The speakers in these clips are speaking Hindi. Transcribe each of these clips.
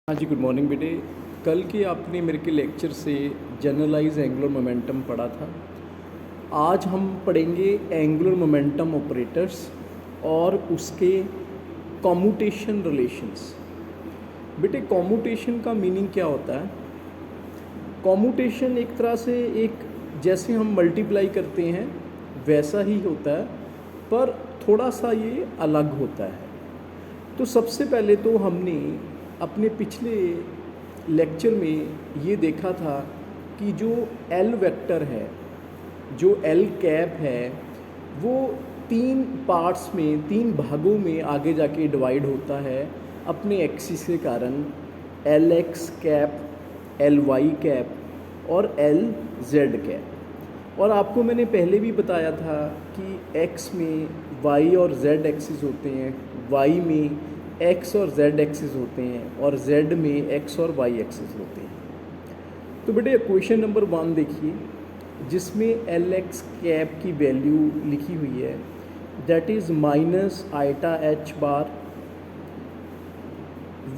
हाँ जी, गुड मॉर्निंग बेटे। कल के आपने मेरे के लेक्चर से जनरलाइज एंगुलर मोमेंटम पढ़ा था। आज हम पढ़ेंगे एंगुलर मोमेंटम ऑपरेटर्स और उसके कॉम्यूटेशन रिलेशंस। बेटे, कॉम्यूटेशन का मीनिंग क्या होता है? कॉम्यूटेशन एक तरह से जैसे हम मल्टीप्लाई करते हैं वैसा ही होता है, पर थोड़ा सा ये अलग होता है। तो सबसे पहले तो हमने अपने पिछले लेक्चर में ये देखा था कि जो एल वेक्टर है, जो एल कैप है, वो तीन पार्ट्स में, तीन भागों में आगे जाके डिवाइड होता है अपने एक्सिस के कारण। L x cap, L Y cap और एल जेड कैप। और आपको मैंने पहले भी बताया था कि एक्स में वाई और जेड एक्सिस होते हैं, वाई में एक्स और जेड एक्सिस होते हैं और जेड में एक्स और वाई एक्सिस होते हैं। तो बेटे क्वेश्चन नंबर 1 देखिए, जिसमें एल एक्स कैप की वैल्यू लिखी हुई है, that is minus iota h bar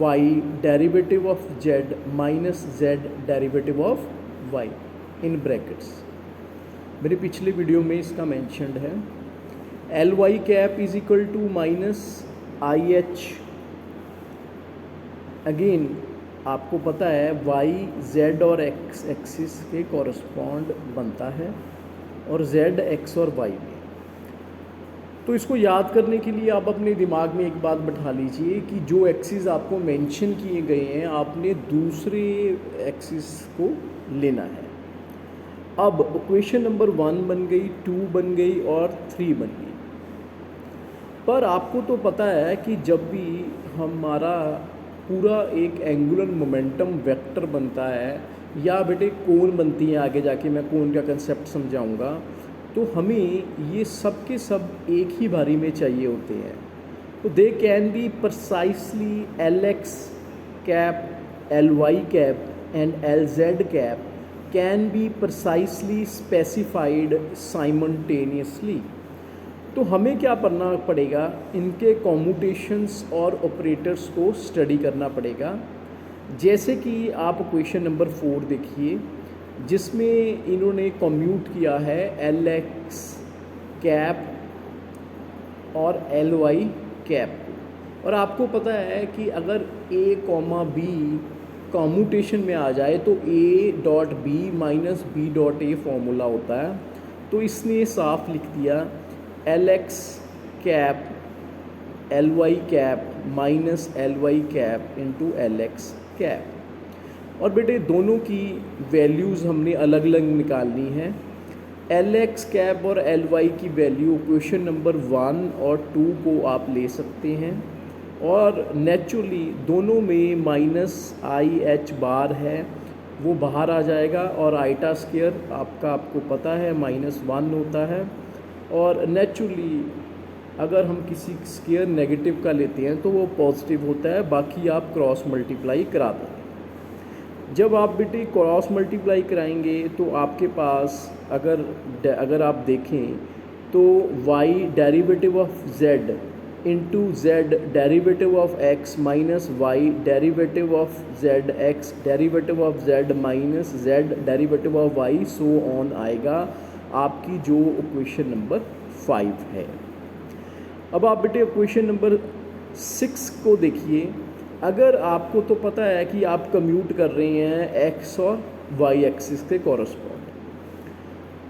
y derivative of z minus z derivative of y in brackets. मेरे पिछले वीडियो में इसका मेंशन्ड है। L Y cap is equal to minus i h. Again आपको पता है वाई जेड और एक्स एक्सिस के कॉरस्पॉन्ड बनता है और जेड एक्स और वाई में। तो इसको याद करने के लिए आप अपने दिमाग में एक बात बैठा लीजिए कि जो एक्सिस आपको मेंशन किए गए हैं, आपने दूसरे एक्सिस को लेना है। अब इक्वेशन नंबर 1 बन गई, 2 बन गई और 3 बन गई। पर आपको तो पता है कि जब भी हमारा पूरा एक एंगुलर मोमेंटम वेक्टर बनता है, या बेटे कोण बनती है, आगे जाके मैं कोण का कंसेप्ट समझाऊंगा, तो हमें ये सब के सब एक ही बारी में चाहिए होते हैं। तो they can be precisely L x cap, L Y cap and L Z cap can be precisely specified simultaneously. तो हमें क्या करना पड़ेगा? इनके कॉम्यूटेशंस और ऑपरेटर्स को स्टडी करना पड़ेगा। जैसे कि आप क्वेश्चन नंबर 4 देखिए, जिसमें इन्होंने कॉम्यूट किया है एल एक्स कैप और एल वाई कैप को। और आपको पता है कि अगर ए कॉमा बी कॉम्यूटेशन में आ जाए तो A dot B minus B dot A formula होता है। तो इसने साफ लिख दिया L x cap L Y cap minus L Y cap into L x cap. और बेटे दोनों की वैल्यूज़ हमने अलग अलग निकालनी है। एल एक्स कैप और एल वाई की वैल्यू क्वेश्चन नंबर 1 और 2 को आप ले सकते हैं, और नेचुरली दोनों में माइनस आई एच बार है, वो बाहर आ जाएगा, और आइटा स्क्वायर आपको पता है -1 होता है। और नेचुरली अगर हम किसी स्क्वायर नेगेटिव का लेते हैं तो वो पॉजिटिव होता है, बाकी आप क्रॉस मल्टीप्लाई करा देंगे। जब आप बेटे क्रॉस मल्टीप्लाई कराएंगे तो आपके पास अगर आप देखें तो y derivative of z into z derivative of x minus y derivative of z x derivative of z minus z derivative of y so on आएगा, आपकी जो इक्वेशन नंबर 5 है। अब आप बेटे इक्वेशन नंबर 6 को देखिए। अगर आपको तो पता है कि आप कम्यूट कर रहे हैं एक्स और वाई एक्सिस के कॉरस्पॉन्ड,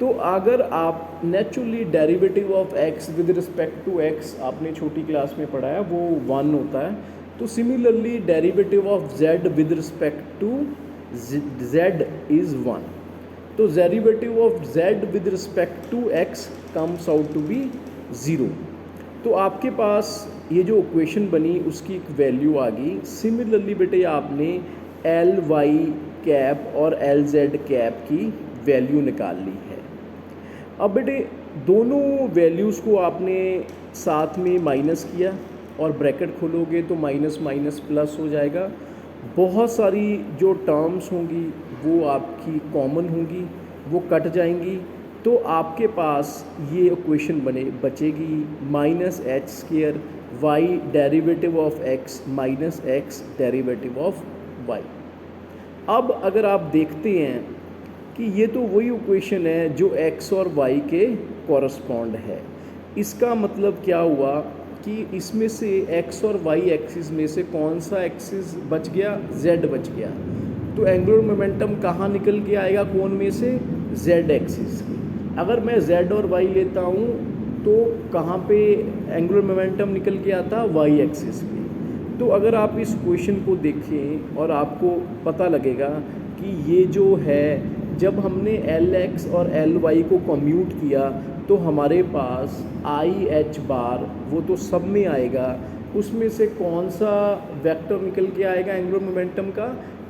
तो अगर आप naturally derivative of x with respect to x आपने छोटी क्लास में पढ़ा है, वो 1 होता है। तो similarly derivative of z with respect to z is 1। तो derivative of z with respect to x comes out to be 0। तो आपके पास ये जो इक्वेशन बनी उसकी एक वैल्यू आ गई। सिमिलरली बेटे आपने एल वाई कैप और एल जेड कैप की वैल्यू निकाल ली है। अब बेटे दोनों वैल्यूज़ को आपने साथ में माइनस किया और ब्रैकेट खोलोगे तो माइनस माइनस प्लस हो जाएगा। बहुत सारी जो टर्म्स होंगी वो आपकी कॉमन होंगी, वो कट जाएंगी, तो आपके पास ये इक्वेशन बचेगी minus h square y derivative of x minus x derivative of y. अब अगर आप देखते हैं कि ये तो वही इक्वेशन है जो एक्स और वाई के कॉरस्पॉन्ड है, इसका मतलब क्या हुआ कि इसमें से एक्स और वाई एक्सिस में से कौन सा एक्सिस बच गया, जेड बच गया। तो एंगुलर मोमेंटम कहाँ निकल के आएगा, कौन में से, जेड एक्सिस की। अगर मैं जेड और वाई लेता हूँ तो कहाँ पे एंगुलर मोमेंटम निकल के आता, वाई एक्सिस पे। तो अगर आप इस क्वेश्चन को देखें और आपको पता लगेगा कि ये जो है, जब हमने एल एक्स और एल वाई को कम्यूट किया तो हमारे पास आई एच बार वो तो सब में आएगा, उसमें से कौन सा वेक्टर निकल के आएगा एंगुलर मोमेंटम का,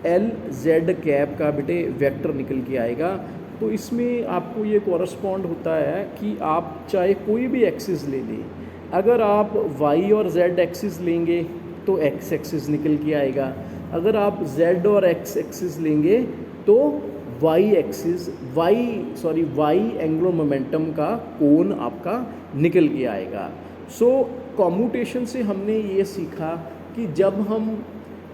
एल जेड कैप का बेटे वेक्टर निकल के आएगा। तो इसमें आपको ये कॉरस्पॉन्ड होता है कि आप चाहे कोई भी एक्सिस ले लें, अगर आप वाई और जेड एक्सिस लेंगे तो एक्स एक्सिस निकल के आएगा, अगर आप जेड और एक्स एक्सिस लेंगे तो y axis y angular momentum का कोण आपका निकल के आएगा। सो कॉम्यूटेशन से हमने ये सीखा कि जब हम,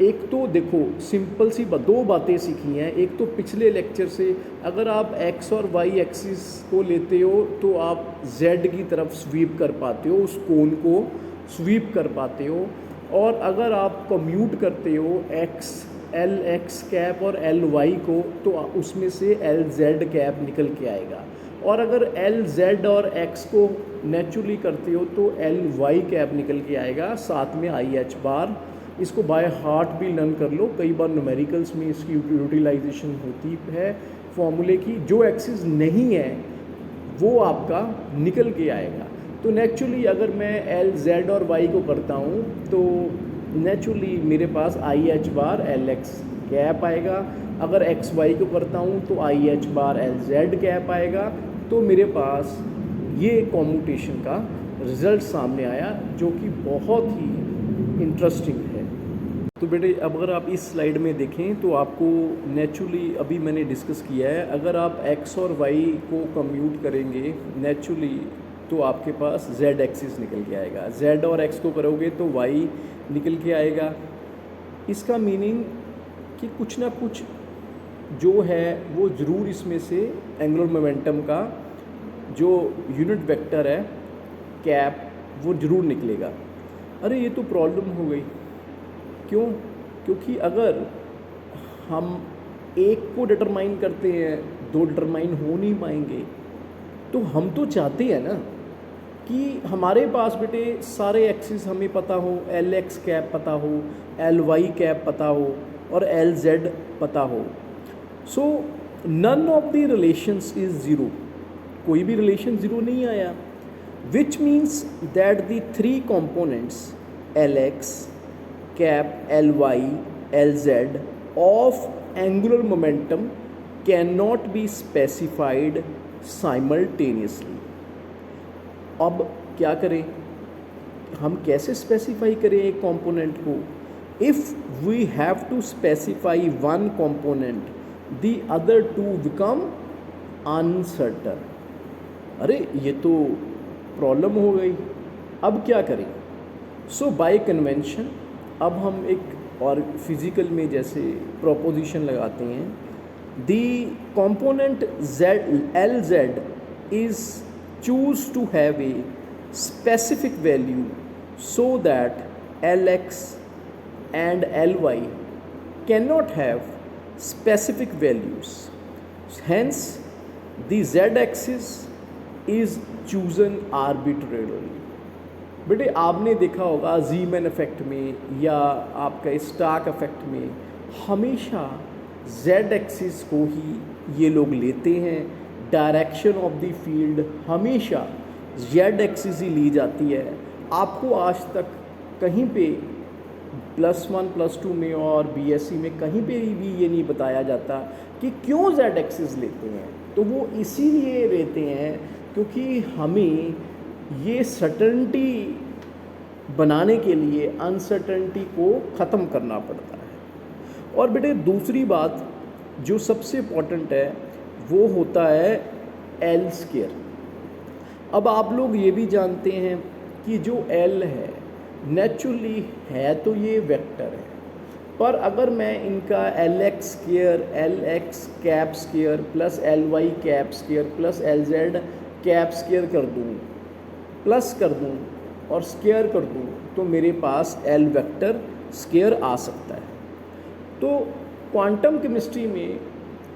एक तो देखो सिंपल सी दो बातें सीखी हैं। एक तो पिछले लेक्चर से, अगर आप एक्स और वाई एक्सिस को लेते हो तो आप जेड की तरफ स्वीप कर पाते हो, उस कोण को स्वीप कर पाते हो। और अगर आप कम्यूट करते हो एल एक्स कैप और एल वाई को तो उसमें से एल जेड कैप निकल के आएगा। और अगर एल जेड और एक्स को नेचुरली करते हो तो एल वाई कैप निकल के आएगा, साथ में आई एच बार। इसको बाय हार्ट भी लर्न कर लो, कई बार न्यूमेरिकल्स में इसकी यूटिलाइजेशन होती है फॉर्मूले की। जो एक्सिस नहीं है वो आपका निकल के आएगा। तो नेचुरली अगर मैं एल जेड और वाई को करता हूँ तो नेचुरली मेरे पास i h bar l x cap आएगा। अगर एक्स वाई को करता हूँ तो i h bar l Z cap आएगा। तो मेरे पास ये कॉम्यूटेशन का रिज़ल्ट सामने आया जो कि बहुत ही इंटरेस्टिंग है। तो बेटे अब अगर आप इस स्लाइड में देखें तो आपको नेचुरली अभी मैंने डिस्कस किया है, अगर आप एक्स और वाई को कम्यूट करेंगे नेचुरली तो आपके पास जेड एक्सिस निकल के आएगा। जेड और एक्स को करोगे तो वाई निकल के आएगा। इसका मीनिंग कि कुछ ना कुछ जो है वो ज़रूर इसमें से एंगुलर मोमेंटम का जो यूनिट वेक्टर है कैप वो ज़रूर निकलेगा। अरे ये तो प्रॉब्लम हो गई। क्यों? क्योंकि अगर हम एक को डिटरमाइन करते हैं दो डिटरमाइन हो नहीं पाएंगे। तो हम तो चाहते हैं ना कि हमारे पास बेटे सारे एक्सिस हमें पता हो, एल एक्स कैप पता हो, एल वाई कैप पता हो और एल जेड पता हो। So none of the relations is zero, कोई भी रिलेशन ज़ीरो नहीं आया, which means that the three components l x cap L y l z of angular momentum can not be specified simultaneously. अब क्या करें, हम कैसे स्पेसिफाई करें एक कंपोनेंट को? If we have to specify one component the other two become uncertain. अरे ये तो प्रॉब्लम हो गई, अब क्या करें? सो बाय कन्वेंशन अब हम एक और फिजिकल में जैसे प्रोपोजिशन लगाते हैं, the component L Z is choose to have a specific value so that Lx and Ly cannot have specific values. Hence, the z-axis is chosen arbitrarily. बेटे आपने देखा होगा जीमैन इफेक्ट में या आपका स्टार्क इफेक्ट में हमेशा z एक्सिस को ही ये लोग लेते हैं। डायरेक्शन ऑफ द फील्ड हमेशा जेड एक्सिस ही ली जाती है। आपको आज तक कहीं पे +1 +2 में और बीएससी में कहीं पे भी ये नहीं बताया जाता कि क्यों जेड एक्सिस लेते हैं। तो वो इसीलिए लेते हैं क्योंकि हमें ये सर्टेनिटी बनाने के लिए अनसर्टेनिटी को ख़त्म करना पड़ता है। और बेटे दूसरी बात जो सबसे इम्पोर्टेंट है वो होता है एल स्क्वायर। अब आप लोग ये भी जानते हैं कि जो एल है नेचुरली है तो ये वेक्टर है, पर अगर मैं इनका L x square L x cap square plus L Y cap square plus L Z cap square कर दूँ, प्लस कर दूँ और स्क्वायर कर दूँ, तो मेरे पास एल वेक्टर स्क्वायर आ सकता है। तो क्वांटम केमिस्ट्री में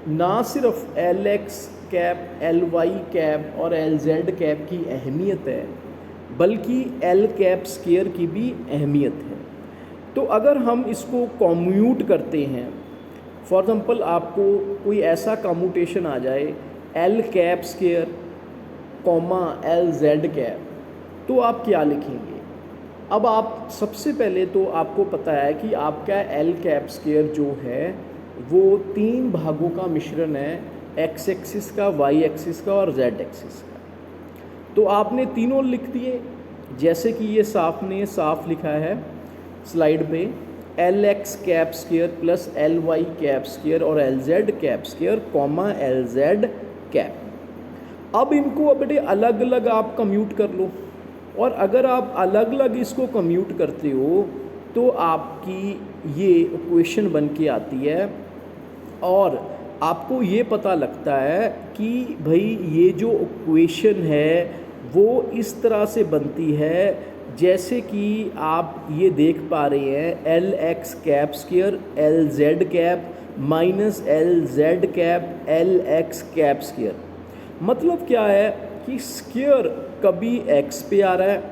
ना सिर्फ L x cap L Y cap और एल जेड कैप की अहमियत है, बल्कि एल कैप स्क्वायर की भी अहमियत है। तो अगर हम इसको कॉम्यूट करते हैं, फॉर एग्ज़ाम्पल आपको कोई ऐसा कॉम्यूटेशन आ जाए L cap square comma L Z cap, तो आप क्या लिखेंगे? अब आप सबसे पहले तो आपको पता है कि आपका एल कैप स्क्वायर जो है वो 3 भागों का मिश्रण है, एक्स एक्सिस का, वाई एक्सिस का और जेड एक्सिस का। तो आपने तीनों लिख दिए, जैसे कि ये साफ लिखा है स्लाइड पे, l x cap square plus L Y cap square और L Z cap square comma L Z cap. अब इनको बेटे अलग अलग आप कम्यूट कर लो, और अगर आप अलग अलग इसको कम्यूट करते हो तो आपकी ये इक्वेशन बन के आती है, और आपको ये पता लगता है कि भाई ये जो इक्वेशन है वो इस तरह से बनती है जैसे कि आप ये देख पा रहे हैं, L x cap square L Z cap minus L Z cap L x cap square. मतलब क्या है कि स्क्वायर कभी एक्स पे आ रहा है,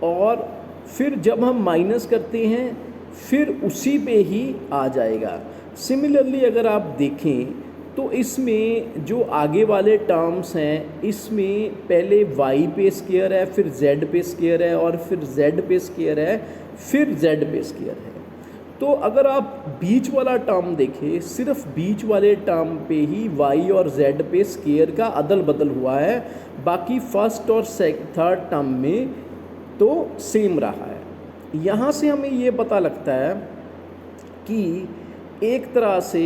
और फिर जब हम माइनस करते हैं फिर उसी पे ही आ जाएगा। सिमिलरली अगर आप देखें तो इसमें जो आगे वाले टर्म्स हैं, इसमें पहले y पे स्क्वायर है, फिर z पे स्क्वायर है, और फिर z पे स्क्वायर है, फिर z पे स्क्वायर है। तो अगर आप बीच वाला टर्म देखें, सिर्फ बीच वाले टर्म पे ही y और z पे स्क्वायर का अदल बदल हुआ है, बाकी फर्स्ट और थर्ड टर्म में तो सेम रहा है। यहाँ से हमें ये पता लगता है कि एक तरह से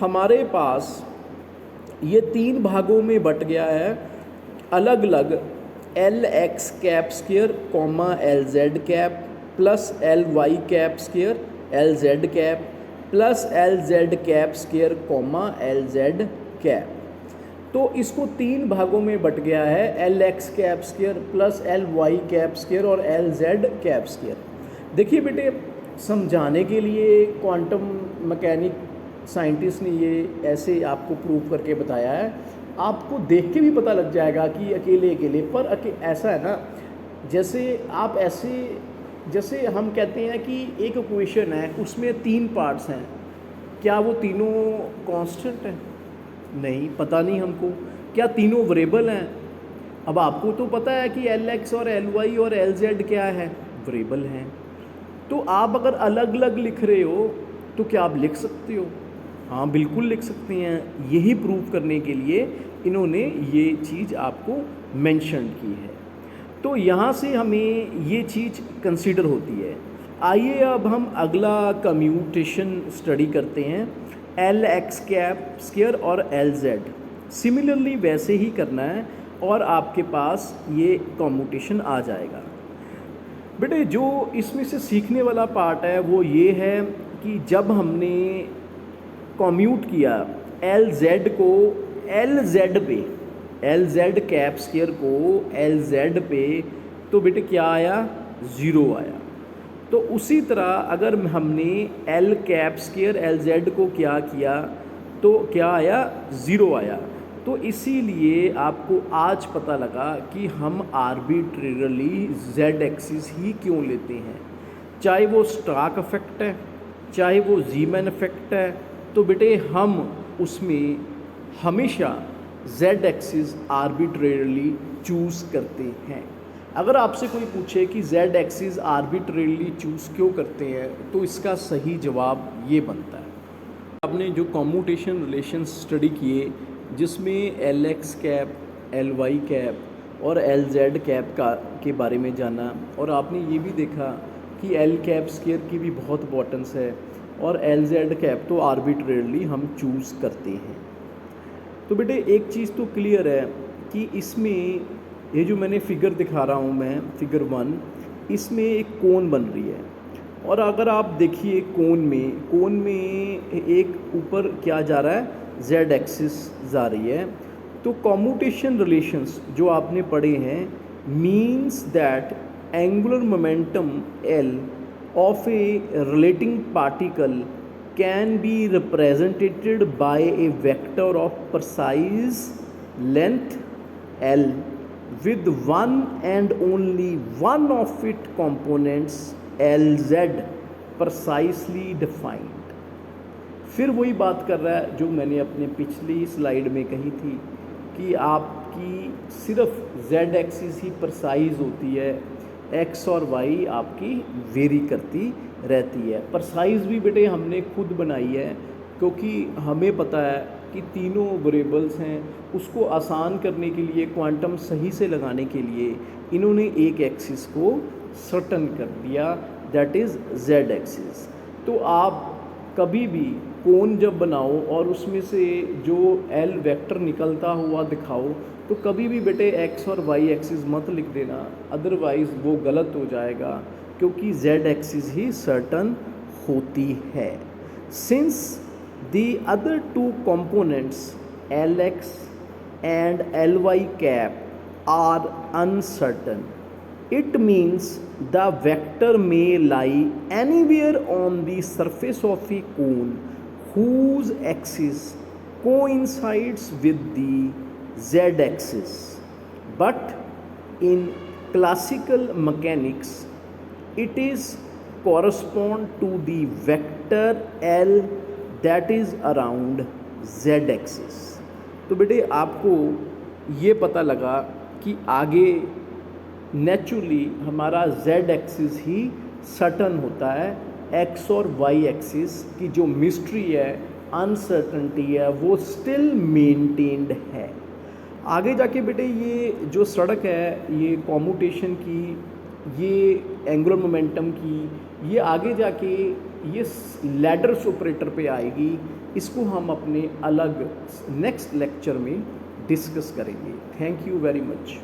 हमारे पास ये 3 भागों में बट गया है, अलग अलग L x cap square comma L Z cap plus L Y cap square L Z cap plus L Z cap square comma L Z cap. तो इसको 3 भागों में बट गया है, L x cap square plus L Y cap square और एल जेड कैप स्क्वायर। देखिए बेटे, समझाने के लिए क्वांटम मैकेनिक साइंटिस्ट ने ये ऐसे आपको प्रूव करके बताया है, आपको देख के भी पता लग जाएगा कि अकेले पर ऐसा है ना, जैसे हम कहते हैं कि एक इक्वेशन है, उसमें 3 पार्ट्स हैं, क्या वो तीनों कांस्टेंट हैं? नहीं, पता नहीं हमको। क्या तीनों वेरिएबल हैं? अब आपको तो पता है कि एल एक्स और एल वाई और एल जेड क्या है, वेरिएबल हैं। तो आप अगर अलग अलग लिख रहे हो तो क्या आप लिख सकते हो? हाँ, बिल्कुल लिख सकते हैं। यही प्रूव करने के लिए इन्होंने ये चीज़ आपको मेंशन की है। तो यहाँ से हमें ये चीज़ कंसीडर होती है। आइए अब हम अगला कम्यूटेशन स्टडी करते हैं, एल एक्स कैप स्क्वायर और एल जेड। सिमिलरली वैसे ही करना है और आपके पास ये कम्यूटेशन आ जाएगा। बेटे, जो इसमें से सीखने वाला पार्ट है वो ये है कि जब हमने कम्यूट किया एल जेड को एल जेड पे, एल जेड कैप स्क्वायर को एल जेड पे, तो बेटे क्या आया? 0 आया। तो उसी तरह अगर हमने L cap square L Z को क्या किया तो क्या आया? 0 आया। तो इसीलिए आपको आज पता लगा कि हम आर्बिट्रेरली जेड एक्सिस ही क्यों लेते हैं, चाहे वो स्टार्क इफेक्ट है, चाहे वो ज़ीमैन इफेक्ट है, तो बेटे हम उसमें हमेशा जेड एक्सिस आर्बिट्रेरली चूज़ करते हैं। अगर आपसे कोई पूछे कि जेड एक्सिस आर्बिट्रेरली चूज़ क्यों करते हैं, तो इसका सही जवाब ये बनता है। आपने जो कम्यूटेशन रिलेशंस स्टडी किए, जिसमें L x cap L Y cap और एल जेड कैप के बारे में जाना, और आपने ये भी देखा कि एल कैप स्क्वायर की भी बहुत इंपॉर्टेंस है और एल जेड कैप तो आर्बिट्रेरली हम चूज़ करते हैं। तो बेटे एक चीज़ तो क्लियर है कि इसमें ये जो मैंने फिगर दिखा रहा हूँ मैं, फिगर 1, इसमें एक कोन बन रही है। और अगर आप देखिए कोन में एक ऊपर क्या जा रहा है, जेड एक्सिस जा रही है। तो कॉम्यूटेशन रिलेशंस जो आपने पढ़े हैं means that angular momentum L of A relating particle can be represented by a vector of precise length L with one and only one of its components Lz precisely defined। फिर वही बात कर रहा है जो मैंने अपने पिछली स्लाइड में कही थी कि आपकी सिर्फ z एक्सिस ही प्रिसाइज होती है, x और y आपकी वेरी करती रहती है। प्रिसाइज भी बेटे हमने खुद बनाई है क्योंकि हमें पता है कि तीनों वेरिएबल्स हैं, उसको आसान करने के लिए, क्वांटम सही से लगाने के लिए इन्होंने एक एक्सिस को सर्टन कर दिया, दैट इज़ z एक्सिस। तो आप कभी भी कोन जब बनाओ और उसमें से जो l वेक्टर निकलता हुआ दिखाओ तो कभी भी बेटे x और y एक्सिस मत लिख देना, अदरवाइज़ वो गलत हो जाएगा क्योंकि z एक्सिस ही सर्टन होती है। Since the other two components Lx and Ly cap are uncertain, it means the vector may lie anywhere on the surface of a cone whose axis coincides with the z-axis. But in classical mechanics, it is correspond to the vector L that is around z-axis। तो बेटे आपको ये पता लगा कि आगे नेचुरली हमारा z एक्सिस ही सर्टन होता है, x और y एक्सिस की जो मिस्ट्री है, अनसर्टनिटी है, वो स्टिल मेंटेन्ड है। आगे जाके बेटे ये जो सड़क है ये कॉम्यूटेशन की, ये एंगुलर मोमेंटम की, ये आगे जाके ये लैडर्स ऑपरेटर पे आएगी। इसको हम अपने अलग नेक्स्ट लेक्चर में डिस्कस करेंगे। Thank you very much.